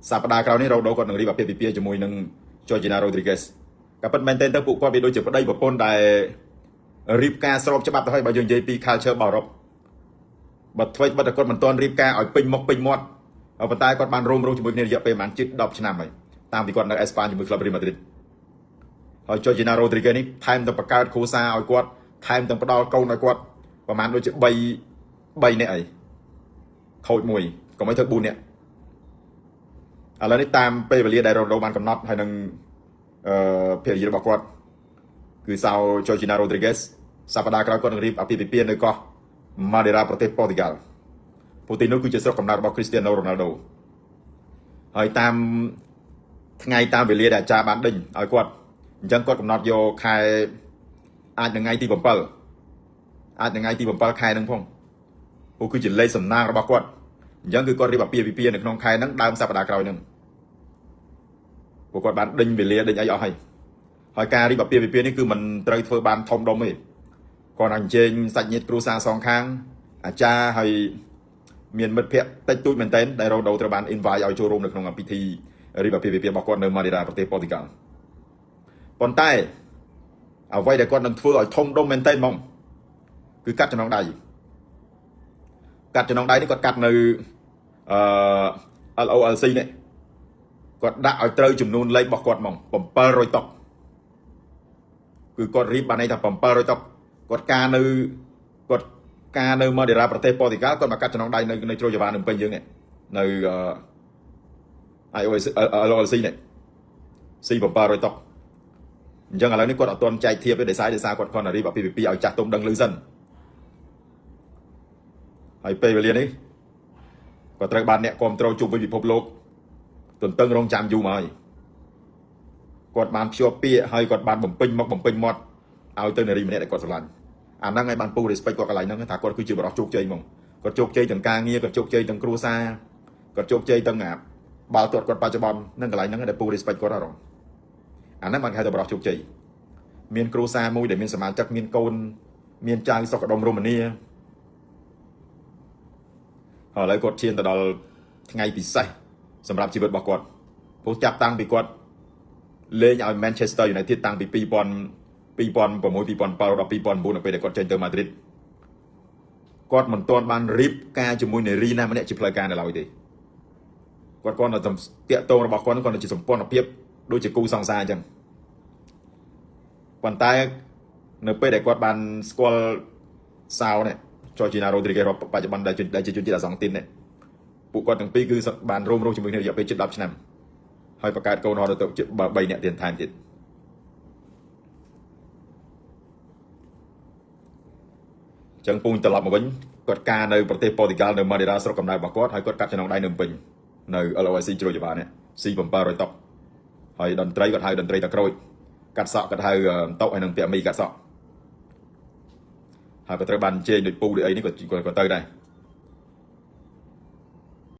សប្តាហ៍ក្រោយនេះរ៉ូដូគាត់នឹងរៀបអាពាហ៍ពិពាហ៍ជាមួយនឹង Georgina Rodriguez ក៏ប៉ុន្តែមែនទែនទៅពួកគាត់វាដូចជាប្តីប្រពន្ធដែលរៀបការស្របច្បាប់ទៅហើយបើយើងនិយាយពី culture របស់អឺរ៉ុបបើធ្វើបើតែគាត់មិនទាន់រៀបការឲ្យពេញមុខពេញមាត់ប៉ុន្តែគាត់បានរួមជាមួយគ្នារយៈពេលប្រហែលជិត10ឆ្នាំហើយតាមពីគាត់នៅអេស្ប៉ាញជាមួយក្លឹប Real Madrid ហើយ Georgina Rodriguez នេះថែមទាំងបង្កើតគ្រួសារឲ្យគាត់ថែមទាំងផ្ដល់កូនឲ្យគាត់ប្រហែលដូចជា3នាក់អីខូចមួយក៏មិនធ្វើ4នាក់ឥឡូវនេះតាមពេលវេលាដែលរ៉ូដូបានកំណត់ហើយនឹងភរិយារបស់គាត់គឺសៅ Georgina Rodriguez សប្តាហ៍ក្រោយគាត់នឹងរៀបអាពាហ៍ពិពាហ៍នៅកោះ Madeira ប្រទេសប៉ូទុយហ្គាល់ប្រទេសនោះគឺជាស្រុកកំណើតរបស់ Cristiano Ronaldo ហើយតាមថ្ងៃតាមវេលាដែលអាចារ្យបានដេញឲ្យគាត់អញ្ចឹងគាត់កំណត់យកខែអាចនឹងថ្ងៃទី7អាចនឹងថ្ងៃទី7ខែហ្នឹងផងព្រោះគឺជាលេខសំណាងរបស់គាត់អញ្ចឹងគឺគាត់រៀបអាពាហ៍ពិពាហ៍នៅក្នុងខែហ្នឹងដើមសប្តាហ៍ក្រោយហ្នឹងព្រោះគាត់បានដេញវេលាដេញអីអស់ហើយការរៀបអាពាហ៍ពិពាហ៍នេះគឺមិនត្រូវធ្វើបានធំដុំទេគាត់អញ្ជើញសាច់ញាតិគ្រួសារសងខាងអាចារ្យហើយមានមិត្តភ័ក្តិតិចតួចមែនទែនដែលរ៉ូដូត្រូវបាន invite ឲ្យចូលរួមនៅក្នុងពិធីរៀបអាពាហ៍ពិពាហ៍របស់គាត់នៅ Madeira ប្រទេសប៉ូទុយហ្គាល់ប៉ុន្តែអ្វីដែលគាត់នឹងធ្វើឲ្យធំដុំមែនទែនហ្មងគឺកាត់ចំណងដៃនេះគាត់កាត់នៅLOLC នេះគាត់ដាក់ឲ្យត្រូវចំនួនលេខរបស់គាត់ហ្មង700តុកគឺគាត់រៀបបានន័យថា700តុកគាត់ការនៅ Madeira ប្រទេសប៉ូទុយហ្គាល់គាត់មកកាត់ចំណងដៃនៅជ្រោយយ៉ាវ៉ានៅពេញយើងនេះនៅLOLC នេះស៊ី700តុកអញ្ចឹងឥឡូវនេះគាត់អត់ទាន់ចែកធៀបទេដោយសារគាត់គាត់រៀបអាពាហ៍ពិពាហ៍ឲ្យចាស់ទុំដឹងឮសិនហើយពេលវេលានេះគាត់ត្រូវបានអ្នកគ្រប់គ្រងជុំវិញពិភពលោកទន្ទឹងរង់ចាំយូរមកហើយគាត់បានភ្ជាប់ពាក្យហើយគាត់បានបំពេញមុខបំពេញមាត់ឲ្យទៅនារីម្នាក់ដែលគាត់ស្រឡាញ់អាហ្នឹងហើយបានពូ respect គាត់កន្លែងហ្នឹងថាគាត់គឺជាបរិសុទ្ធជោគជ័យហ្មងគាត់ជោគជ័យទាំងការងារគាត់ជោគជ័យទាំងគ្រួសារគាត់ជោគជ័យទាំងបាល់ទាត់គាត់បច្ចុប្បន្ននឹងកន្លែងហ្នឹងដែលពូ respect គាត់ហ្នឹងអាហ្នឹងបានហៅថាបរិសុទ្ធជោគជ័យមានគ្រួសារមួយដែលមានសមាជិកមានកូនមានចៅសុខដុមរមនាហើយឥឡូវគាត់ឈានទៅដល់ថ្ងៃពិសេសសម្រាប់ជីវិតរបស់គាត់ព្រោះចាប់តាំងពីគាត់លេងឲ្យ Manchester United តាំងពី2006 2007ដល់2009នៅពេលដែលគាត់ចេញទៅ Madrid គាត់មិនទាន់បានរៀបការជាមួយនារីណាម្នាក់ជាផ្លូវការនៅឡើយទេគាត់តែតាក់ទងរបស់គាត់គាត់ជាសម្ព័ន្ធភាពដូចជាគូសង្សារអញ្ចឹងប៉ុន្តែនៅពេលដែលគាត់បានស្គាល់សៅនេះ Georgina Rodriguez បច្ចុប្បន្នដែលជាជនជាតិអាសង់ទីននេះពួកគាត់ទាំងពីរគឺបានរួមរស់ជាមួយគ្នារយៈពេលជិត10ឆ្នាំហើយបង្កើតកូនរហូតដល់ជិត3នាក់ទៀតថែមទៀតអញ្ចឹងពូត្រឡប់មកវិញគាត់ការនៅប្រទេសប៉ូទុយហ្គាល់នៅ Madeira ស្រុកកំណើតរបស់គាត់ហើយគាត់កាត់ចំណងដៃនៅពេញនៅ LOLC ជ្រោយយ៉ាវ៉ានេះស៊ី700តុកហើយតន្ត្រីគាត់ហៅតន្ត្រីតាក្រូចកាត់សក់គាត់ហៅតុកហើយនឹងពាក់មីកាត់សក់ហើយក៏ត្រូវបានអញ្ជើញដូចពូដូចអីនេះគាត់ទៅដែរ